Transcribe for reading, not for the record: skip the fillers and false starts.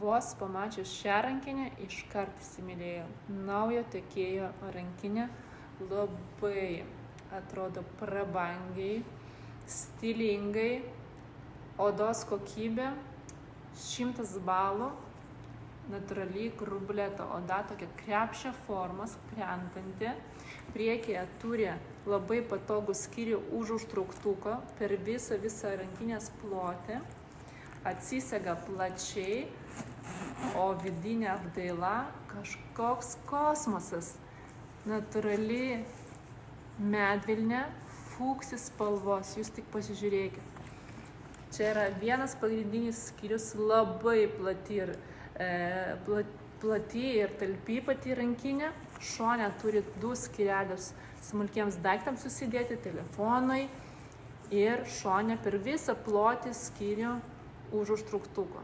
Vos pamačius šią rankinę, iškart įsimylėjau. Naujo tiekėjo rankinė labai atrodo prabangiai, stilingai, odos kokybė 100 balų, natūraliai grubleto oda, tokia krepšio formas, krentanti. Priekyje turi labai patogų skyrių už užtrauktuko per visą rankinės plotį. Atsisega plačiai, o vidinė apdaila kažkoks kosmosas. Natūrali medvilnė, fuksis spalvos, jūs tik pasižiūrėkit. Čia yra vienas pagrindinis skyrius, labai plati ir talpi pati rankinė. Šone turi 2 skyrelius smulkiems daiktams susidėti, telefonui, ir šone per visą plotį skyrių už užtrauktuko.